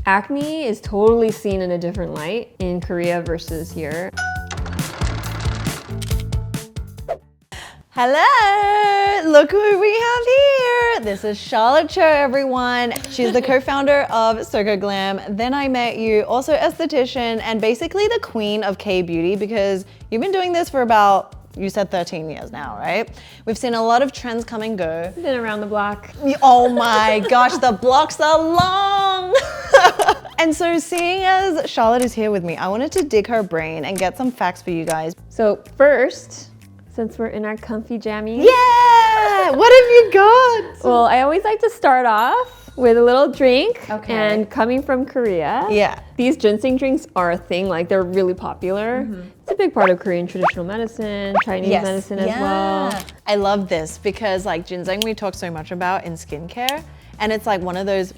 Acne is totally seen in a different light in Korea versus here. Hello, look who we have here. This is Charlotte Cho, everyone. She's the co-founder of Soko Glam, Then I Met You, also esthetician, and basically the queen of K-beauty because you've been doing this for about, you said 13 years now, right? We've seen a lot of trends come and go. Been around the block. Oh my gosh, the blocks are long. And so seeing as Charlotte is here with me, I wanted to dig her brain and get some facts for you guys. So first, since we're in our comfy jammies. Yeah, what have you got? Well, I always like to start off with a little drink. Okay. And coming from Korea, Yeah. these ginseng drinks are a thing, like they're really popular. It's a big part of Korean traditional medicine, Chinese medicine as well. I love this because like ginseng we talk so much about in skincare, and it's like one of those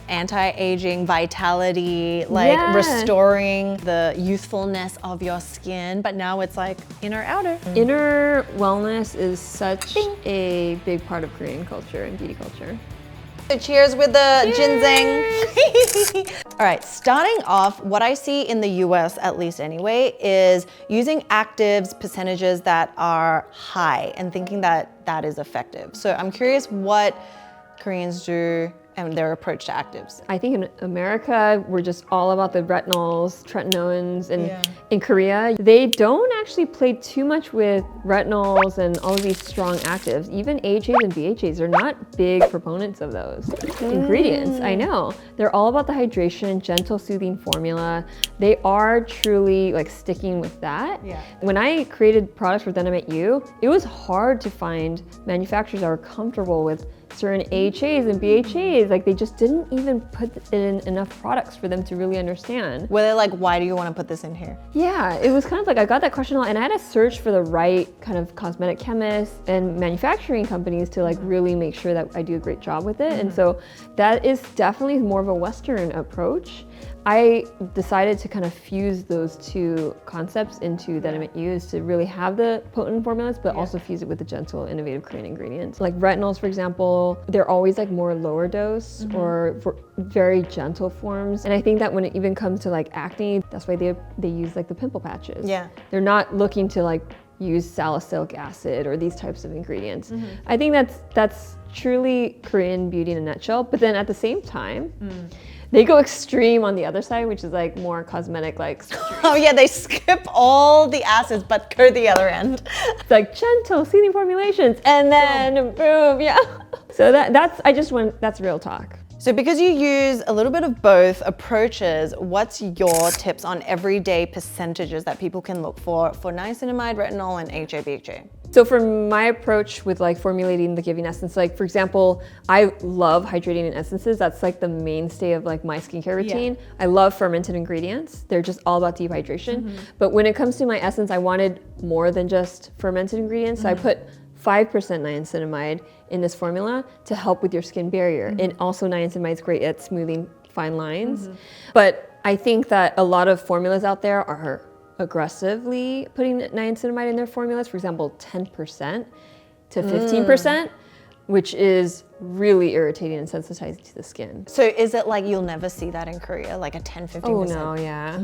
anti-aging, vitality, like restoring the youthfulness of your skin, but now it's like inner outer. Inner wellness is such a big part of Korean culture and beauty culture. So cheers with the ginseng. All right, starting off, what I see in the US, at least anyway, is using actives, percentages that are high and thinking that that is effective. So I'm curious what Koreans do and their approach to actives. I think in America, we're just all about the retinols, tretinoins, and in Korea, they don't actually play too much with retinols and all of these strong actives. Even AHAs and BHAs are not big proponents of those ingredients. I know. They're all about the hydration, gentle, soothing formula. They are truly like sticking with that. When I created products for Then I Met You, it was hard to find manufacturers that were comfortable with certain AHAs and BHAs, like they just didn't even put in enough products for them to really understand. Were they like, why do you want to put this in here? Yeah, it was kind of like, I got that question a lot and I had to search for the right kind of cosmetic chemists and manufacturing companies to like really make sure that I do a great job with it. And so that is definitely more of a Western approach. I decided to kind of fuse those two concepts into Then I Met You, is to really have the potent formulas, but also fuse it with the gentle, innovative Korean ingredients. Like retinols, for example, they're always like more lower dose or for very gentle forms. And I think that when it even comes to like acne, that's why they use like the pimple patches. They're not looking to like use salicylic acid or these types of ingredients. I think that's truly Korean beauty in a nutshell. But then at the same time, they go extreme on the other side, which is like more cosmetic, like Oh yeah, they skip all the acids but go the other end. It's like gentle, soothing formulations, and then boom, So that's real talk. So because you use a little bit of both approaches, what's your tips on everyday percentages that people can look for niacinamide, retinol, and AHA, BHA? So for my approach with like formulating the giving essence, like for example, I love hydrating in essences. That's like the mainstay of like my skincare routine. I love fermented ingredients. They're just all about deep hydration. But when it comes to my essence, I wanted more than just fermented ingredients. So I put 5% niacinamide in this formula to help with your skin barrier. And also niacinamide is great at smoothing fine lines. But I think that a lot of formulas out there are aggressively putting niacinamide in their formulas, for example, 10% to 15%, which is really irritating and sensitizing to the skin. So is it like you'll never see that in Korea, like a 10-15%? Oh no, yeah.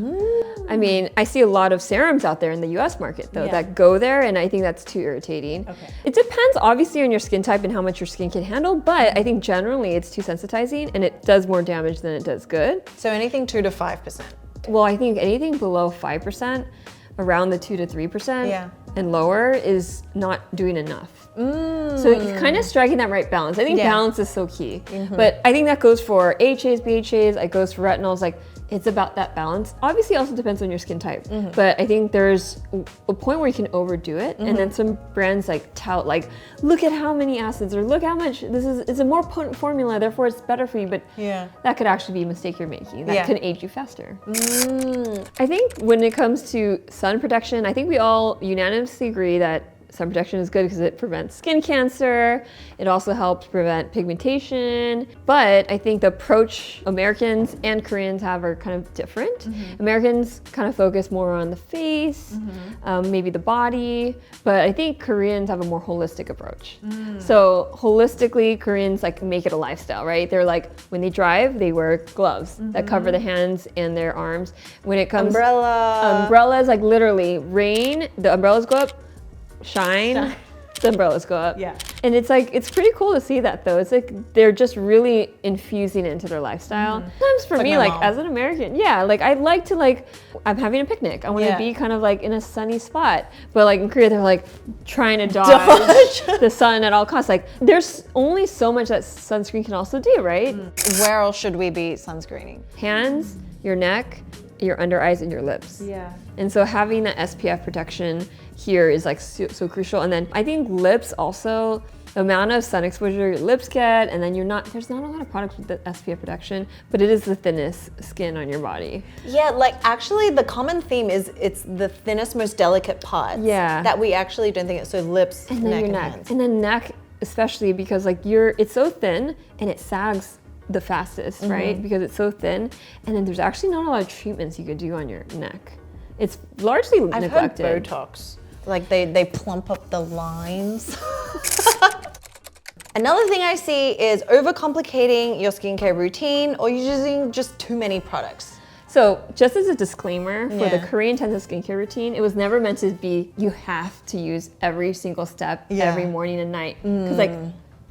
I mean, I see a lot of serums out there in the US market though that go there, and I think that's too irritating. It depends obviously on your skin type and how much your skin can handle, but I think generally it's too sensitizing and it does more damage than it does good. So anything 2 to 5%? Well, I think anything below 5%, around the 2 to 3% and lower is not doing enough. So you're kind of striking that right balance. I think balance is so key. But I think that goes for AHAs, BHAs, it goes for retinols, like it's about that balance. Obviously it also depends on your skin type, but I think there's a point where you can overdo it. And then some brands like tout, like, look at how many acids, or look how much, it's a more potent formula, therefore it's better for you. But that could actually be a mistake you're making. That can age you faster. I think when it comes to sun protection, I think we all unanimously agree that sun protection is good because it prevents skin cancer. It also helps prevent pigmentation. But I think the approach Americans and Koreans have are kind of different. Americans kind of focus more on the face, maybe the body, but I think Koreans have a more holistic approach. So holistically, Koreans like make it a lifestyle, right? They're like, when they drive, they wear gloves that cover the hands and their arms. When it comes umbrellas, like literally rain, the umbrellas go up, shine, the umbrellas go up. Yeah. And it's like, it's pretty cool to see that though. It's like, they're just really infusing it into their lifestyle. Sometimes for me, like as an American, yeah, like I like to like, I'm having a picnic. I want to be kind of like in a sunny spot. But like in Korea, they're like trying to dodge the sun at all costs. Like there's only so much that sunscreen can also do, right? Where else should we be sunscreening? Hands, your neck, your under eyes, and your lips. Yeah. And so having that SPF protection here is like so crucial. And then I think lips also, the amount of sun exposure your lips get, and then there's not a lot of products with the SPF protection, but it is the thinnest skin on your body. Yeah, like actually the common theme is it's the thinnest, most delicate parts. Yeah. That we actually don't think it. So lips, And then neck, your and neck. hands. And then neck, especially because like it's so thin and it sags the fastest, right? Because it's so thin. And then there's actually not a lot of treatments you could do on your neck. It's largely neglected. I've heard Botox. Like they plump up the lines. Another thing I see is overcomplicating your skincare routine or using just too many products. So just as a disclaimer for the Yeah. Korean intensive skincare routine, it was never meant to be you have to use every single step every morning and night. Because like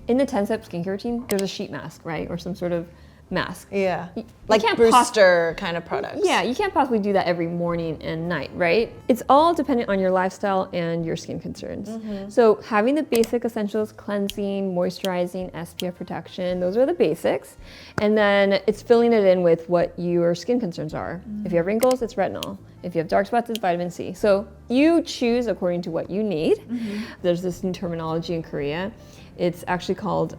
in the 10-step skincare routine, there's a sheet mask, right? Or some sort of mask. Yeah. You Like can't booster kind of products. Yeah, you can't possibly do that every morning and night, right? It's all dependent on your lifestyle and your skin concerns. So having the basic essentials, cleansing, moisturizing, SPF protection, those are the basics. And then it's filling it in with what your skin concerns are. If you have wrinkles, it's retinol. If you have dark spots, it's vitamin C. So you choose according to what you need. There's this new terminology in Korea. It's actually called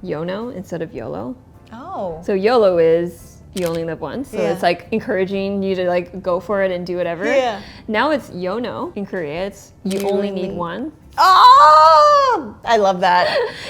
YONO instead of YOLO. Oh. So YOLO is you only live once. So Yeah. it's like encouraging you to like go for it and do whatever. Yeah. Now it's YONO in Korea. It's you only need one. Oh, I love that.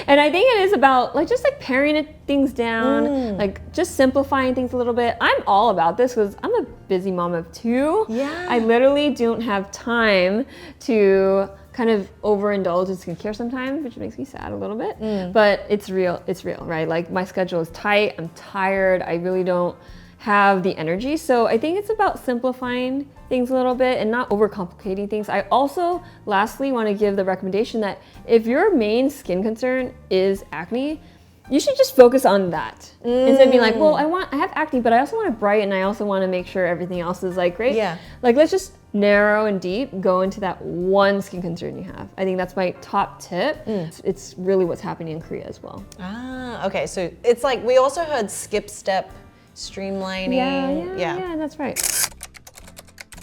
And I think it is about like just like paring things down, like just simplifying things a little bit. I'm all about this because I'm a busy mom of two. Yeah. I literally don't have time to kind of overindulge in skincare sometimes, which makes me sad a little bit. But it's real, right? Like my schedule is tight, I'm tired, I really don't have the energy. So I think it's about simplifying things a little bit and not overcomplicating things. I also, lastly, want to give the recommendation that if your main skin concern is acne, you should just focus on that. Instead of being like, well, I have acne, but I also want to brighten, I also want to make sure everything else is like great. Yeah. Like let's just narrow and deep, go into that one skin concern you have. I think that's my top tip. It's really what's happening in Korea as well. Ah, okay. So it's like we also heard skip step, streamlining. Yeah, that's right.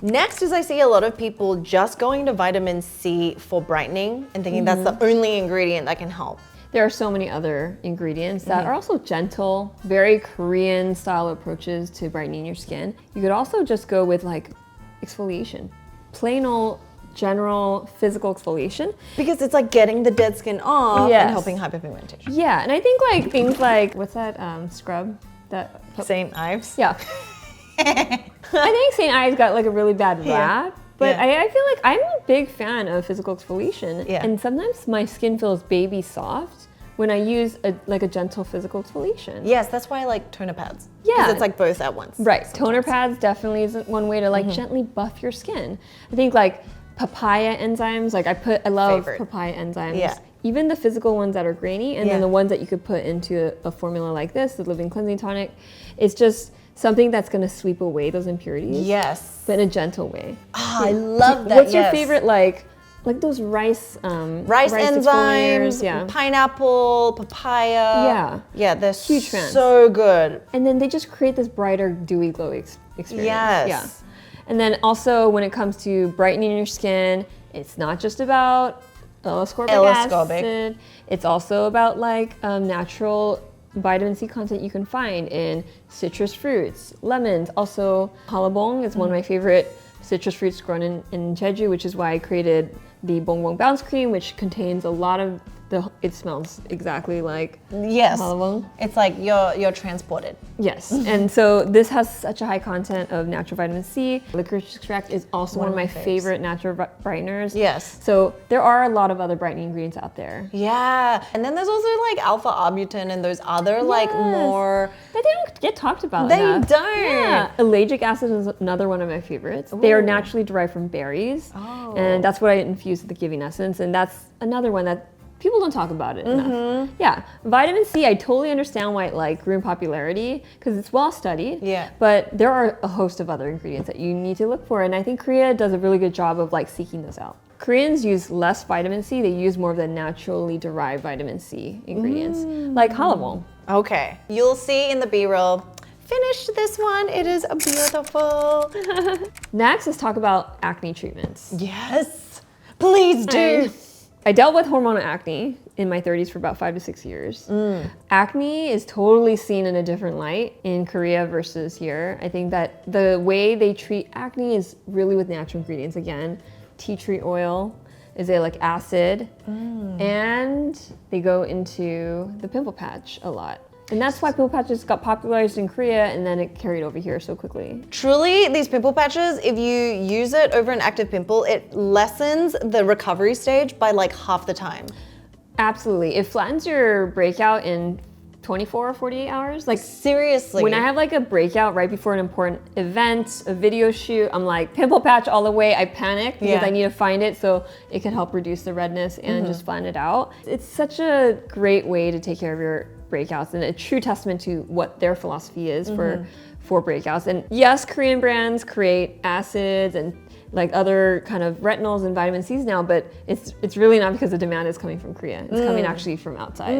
Next is I see a lot of people just going to vitamin C for brightening and thinking that's the only ingredient that can help. There are so many other ingredients that are also gentle, very Korean style approaches to brightening your skin. You could also just go with like exfoliation, plain old general physical exfoliation. Because it's like getting the dead skin off Yes. and helping hyperpigmentation. Yeah, and I think like things like, what's that scrub? That St. Ives? Yeah. I think St. Ives got like a really bad rap. But Yeah. I feel like I'm a big fan of physical exfoliation. Yeah. And sometimes my skin feels baby soft when I use a gentle physical exfoliation. Yes, that's why I like toner pads. Yeah. Because it's like both at once. Right. Toner pads definitely is one way to like gently buff your skin. I think like papaya enzymes, like I love Favorite. papaya enzymes. Yeah. Even the physical ones that are grainy, and then Yeah. the ones that you could put into a formula like this, the Living Cleansing Tonic, it's just something that's going to sweep away those impurities. Yes. But in a gentle way. Ah, I love that. What's your yes. favorite like those rice Rice exfoliators? enzymes, Yeah. pineapple, papaya. Yeah. Yeah, they're Huge fan. so good. And then they just create this brighter, dewy, glowy experience. Yes. Yeah. And then also when it comes to brightening your skin, it's not just about L-ascorbic L-ascorbic. acid. It's also about like natural vitamin C content you can find in citrus fruits, lemons. Also, halabong is one of my favorite citrus fruits grown in Jeju, which is why I created the Bongbong Bounce Cream, which contains a lot of it smells exactly like yes. halabong. It's like you're transported. Yes, and so this has such a high content of natural vitamin C. Licorice extract is also one of my favorite natural brighteners. Yes. So there are a lot of other brightening ingredients out there. Yeah, and then there's also like alpha-arbutin and those other like more... But they don't get talked about They enough. don't. Yeah. Ellagic acid is another one of my favorites. Ooh. They are naturally derived from berries. Oh. And that's what I infuse with the Giving Essence. And that's another one that people don't talk about it enough. Yeah, vitamin C, I totally understand why it like grew in popularity because it's well studied. Yeah. But there are a host of other ingredients that you need to look for, and I think Korea does a really good job of like seeking those out. Koreans use less vitamin C. They use more of the naturally derived vitamin C ingredients, like halabong. Okay, you'll see in the B-roll. Finish this one. It is beautiful. Next, let's talk about acne treatments. Yes, please do. I dealt with hormonal acne in my 30s for about 5 to 6 years. Acne is totally seen in a different light in Korea versus here. I think that the way they treat acne is really with natural ingredients. Again, tea tree oil is a like acid, and they go into the pimple patch a lot. And that's why pimple patches got popularized in Korea and then it carried over here so quickly. Truly, these pimple patches, if you use it over an active pimple, it lessens the recovery stage by like half the time. Absolutely. It flattens your breakout in 24 or 48 hours. Like seriously. When I have like a breakout right before an important event, a video shoot, I'm like pimple patch all the way. I panic because I need to find it so it can help reduce the redness and just flatten it out. It's such a great way to take care of your breakouts and a true testament to what their philosophy is for breakouts. And yes, Korean brands create acids and like other kind of retinols and vitamin C's now, but it's really not because the demand is coming from Korea. It's coming actually from outside.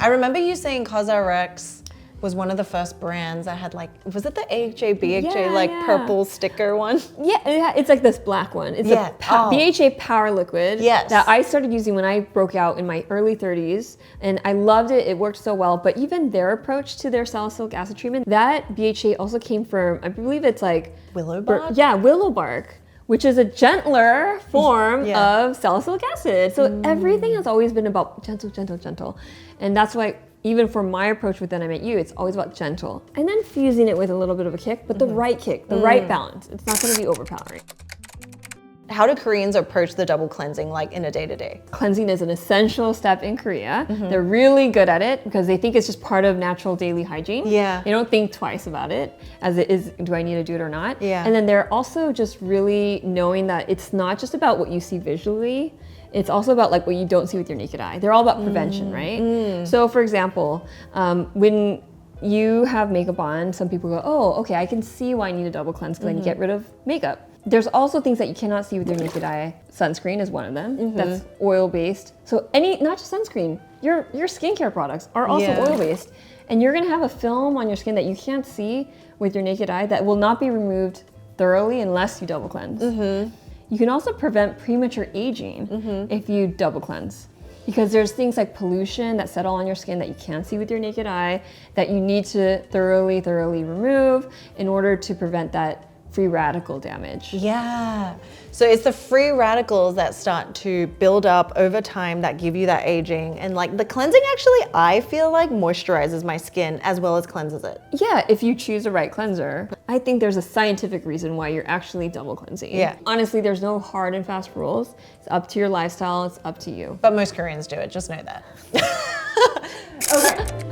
I remember you saying CosRx was one of the first brands that had like, was it the AHA, BHA, like purple sticker one? Yeah, it's like this black one. It's a BHA Power Liquid that I started using when I broke out in my early 30s. And I loved it, it worked so well. But even their approach to their salicylic acid treatment, that BHA also came from, I believe it's like... Willow bark? Willow bark, which is a gentler form of salicylic acid. So everything has always been about gentle, gentle, gentle. And that's why even for my approach with Then I Met You, it's always about gentle. And then fusing it with a little bit of a kick, but the right kick, the right balance. It's not gonna be overpowering. How do Koreans approach the double cleansing like in a day-to-day? Cleansing is an essential step in Korea. They're really good at it because they think it's just part of natural daily hygiene. Yeah. They don't think twice about it as it is, do I need to do it or not? Yeah. And then they're also just really knowing that it's not just about what you see visually, it's also about like what you don't see with your naked eye. They're all about prevention, right? So for example, when you have makeup on, some people go, oh, okay, I can see why I need a double cleanse because I need to get rid of makeup. There's also things that you cannot see with your naked eye. Sunscreen is one of them. That's oil-based. So not just sunscreen, your skincare products are also oil-based. And you're gonna have a film on your skin that you can't see with your naked eye that will not be removed thoroughly unless you double cleanse. You can also prevent premature aging if you double cleanse. Because there's things like pollution that settle on your skin that you can't see with your naked eye that you need to thoroughly remove in order to prevent that free radical damage. Yeah. So it's the free radicals that start to build up over time that give you that aging. And like the cleansing actually, I feel like moisturizes my skin as well as cleanses it. Yeah, if you choose the right cleanser. I think there's a scientific reason why you're actually double cleansing. Yeah. Honestly, there's no hard and fast rules. It's up to your lifestyle, it's up to you. But most Koreans do it, just know that. Okay.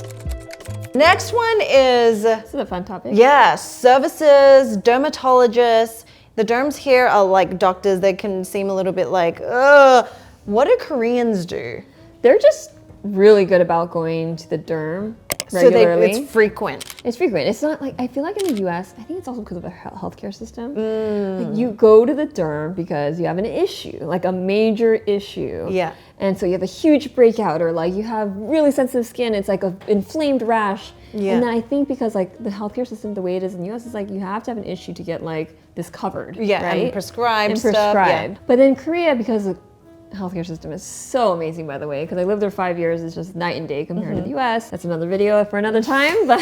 Next one is... This is a fun topic. Yeah, services, dermatologists. The derms here are like doctors. They can seem a little bit like, ugh. What do Koreans do? They're just really good about going to the derm regularly. So it's frequent. It's frequent. It's not like, I feel like in the US, I think it's also because of the healthcare system. Like you go to the derm because you have an issue, like a major issue. Yeah. And so you have a huge breakout or like you have really sensitive skin, it's like an inflamed rash. Yeah. And then I think because like the healthcare system, the way it is in the US, is like you have to have an issue to get like this covered. Yeah, right? and prescribed stuff. Yeah. But in Korea, because the healthcare system is so amazing, by the way, because I lived there 5 years, it's just night and day compared to the US. That's another video for another time, but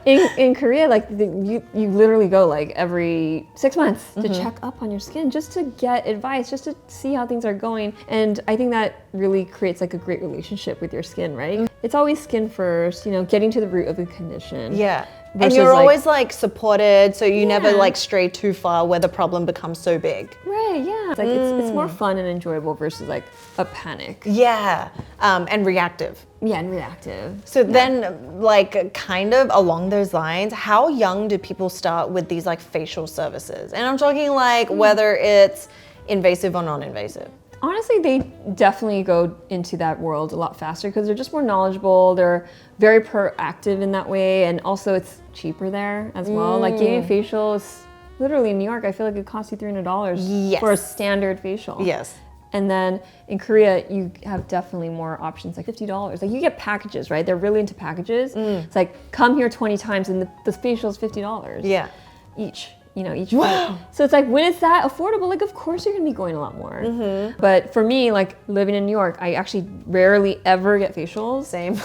in Korea, like you literally go like every 6 months to check up on your skin, just to get advice, just to see how things are going. And I think that really creates like a great relationship with your skin, right? It's always skin first, you know, getting to the root of the condition. Yeah. And you're always like supported, so you never like stray too far where the problem becomes so big. Right, yeah. It's like it's more fun and enjoyable versus like a panic. Yeah, and reactive. Yeah, and reactive. So then, like, kind of along those lines, how young do people start with these like facial services? And I'm talking like whether it's invasive or non-invasive. Honestly, they definitely go into that world a lot faster because they're just more knowledgeable. They're very proactive in that way, and also it's cheaper there as well. Like getting a facial is literally in New York, I feel like it costs you $300 for a standard facial. Yes. And then in Korea, you have definitely more options, like $50. Like you get packages, right? They're really into packages. It's like come here 20 times and the facial is $50. Yeah. Each. You know, each one. So it's like when it's that affordable, like of course you're gonna be going a lot more. But for me, like living in New York, I actually rarely ever get facials. Same.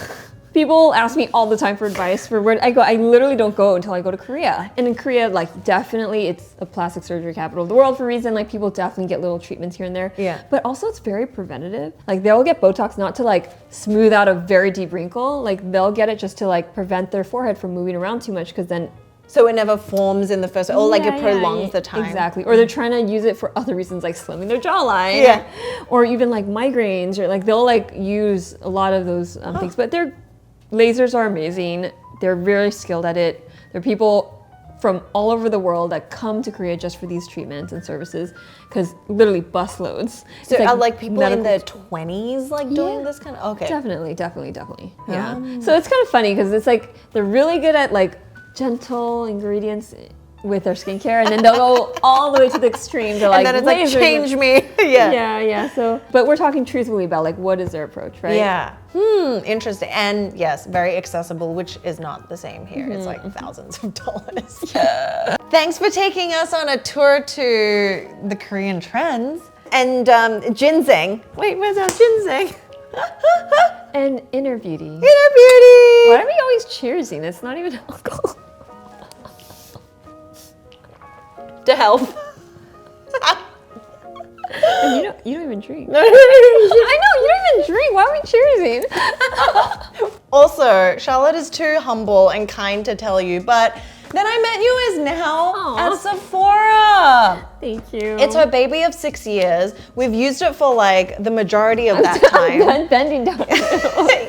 People ask me all the time for advice for where I go. I literally don't go until I go to Korea. And in Korea, like definitely it's a plastic surgery capital of the world for a reason. Like people definitely get little treatments here and there. Yeah. But also it's very preventative. Like they'll get Botox not to like smooth out a very deep wrinkle. Like they'll get it just to like prevent their forehead from moving around too much because then so it never forms in the first, or like it prolongs the time. Exactly. Or they're trying to use it for other reasons like slimming their jawline. Yeah. Or even like migraines, or like they'll like use a lot of those things. But their lasers are amazing. They're very skilled at it. There are people from all over the world that come to Korea just for these treatments and services because literally busloads. So are like people in their 20s like doing this kind of, okay. Definitely. Yeah. So it's kind of funny because it's like they're really good at like gentle ingredients with their skincare, and then they'll go all the way to the extreme to like, and then it's like change me. Yeah. So, but we're talking truthfully about like what is their approach, right? Yeah. Interesting. And yes, very accessible, which is not the same here. It's like thousands of dollars. Thanks for taking us on a tour to the Korean trends and ginseng. Wait, where's our ginseng? And inner beauty. Inner beauty. Why are we always cheersing? It's not even alcohol. To health. And you don't even drink. No. I know, you don't even drink. Why are we cheersing? Also, Charlotte is too humble and kind to tell you, but Then I Met You is now at Sephora. Thank you. It's her baby of 6 years. We've used it for like the majority of that time. I'm bending down.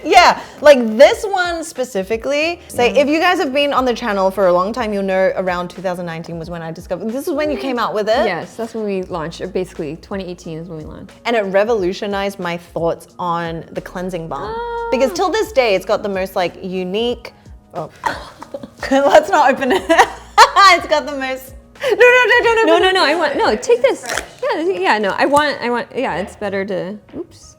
Yeah, like this one specifically. Say, if you guys have been on the channel for a long time, you'll know around 2019 was when I discovered. This is when you came out with it. Yes, that's when we launched. Or basically, 2018 is when we launched. And it revolutionized my thoughts on the cleansing balm. Because till this day, it's got the most like unique. Oh, let's not open it. It's got the most. No. I want take this. Yeah. No, I want. Yeah, it's better to. Oops.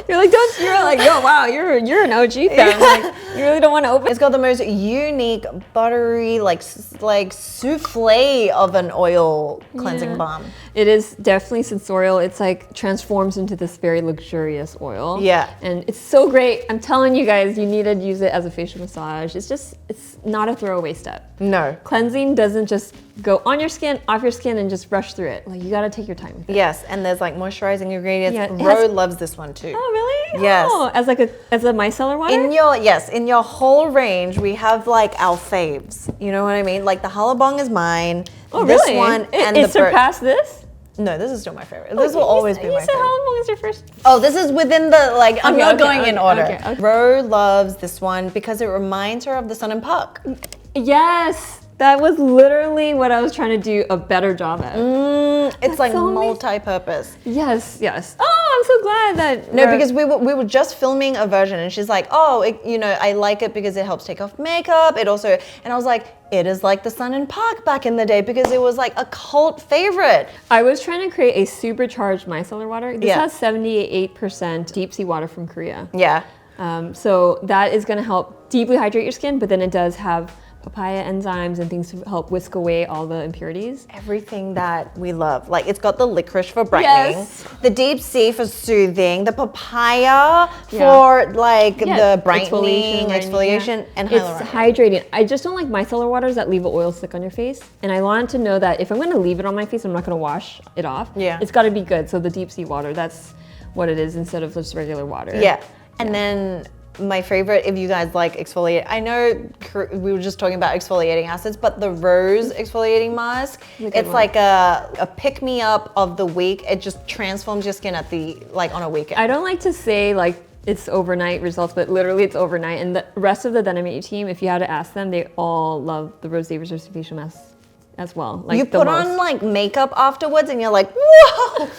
You're like, yo, wow, you're an OG fan. Like, you really don't want to open. It's got the most unique, buttery, like souffle of an oil cleansing balm. It is definitely sensorial. It's like transforms into this very luxurious oil. Yeah. And it's so great. I'm telling you guys, you need to use it as a facial massage. It's not a throwaway step. No. Cleansing doesn't just go on your skin, off your skin, and just rush through it. Like, you gotta take your time with it. Yes, and there's like moisturizing ingredients. Yeah, Ro loves this one too. Oh, really? Yes. Oh, as a micellar water? In your whole range, we have like our faves. You know what I mean? Like the Halabong is mine. Oh, this really? one and it the surpassed this? No, this is still my favorite. This will always be my You said favorite. Halabong is your first? Oh, this is within the like. I'm not going in order. Okay. Ro loves this one because it reminds her of the Sun and Puck. Yes, that was literally what I was trying to do a better job at. It's like so multi-purpose. Yes. Oh, I'm so glad that. No, because we were just filming a version, and she's like, "Oh, I like it because it helps take off makeup. It also," and I was like, "It is like the Sun and Puck back in the day because it was like a cult favorite." I was trying to create a supercharged micellar water. This has 78% deep sea water from Korea. Yeah. So that is going to help deeply hydrate your skin, but then it does have papaya enzymes and things to help whisk away all the impurities. Everything that we love. Like it's got the licorice for brightening, the deep sea for soothing, the papaya for like the brightening, exfoliation, and hyaluronic. It's hydrating. I just don't like micellar waters that leave an oil slick on your face. And I wanted to know that if I'm gonna leave it on my face, I'm not gonna wash it off. Yeah. It's gotta be good. So the deep sea water, that's what it is instead of just regular water. Yeah. And then my favorite, if you guys like exfoliate, I know we were just talking about exfoliating acids, but the rose exfoliating mask, it's like a pick-me-up of the week. It just transforms your skin at on a weekend. I don't like to say like it's overnight results, but literally it's overnight. And the rest of the Then I Met You team, if you had to ask them, they all love the Rose Davis facial mask as well. Like you put on like makeup afterwards and you're like, whoa!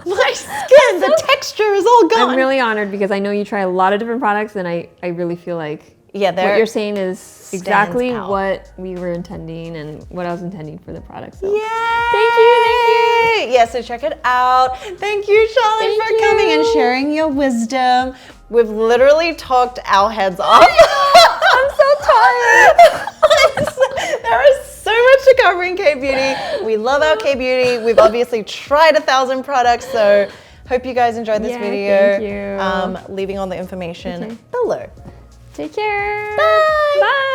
My skin, the texture is all gone. I'm really honored because I know you try a lot of different products and I really feel like what you're saying is exactly what we were intending and what I was intending for the product. So thank you. Yeah, so check it out. Thank you, Charlie, for coming and sharing your wisdom. We've literally talked our heads off. I'm so tired. There is so much to cover in K-Beauty. We love our K-Beauty. We've obviously tried 1,000 products, so hope you guys enjoyed this video. Thank you. Leaving all the information below. Take care. Bye. Bye.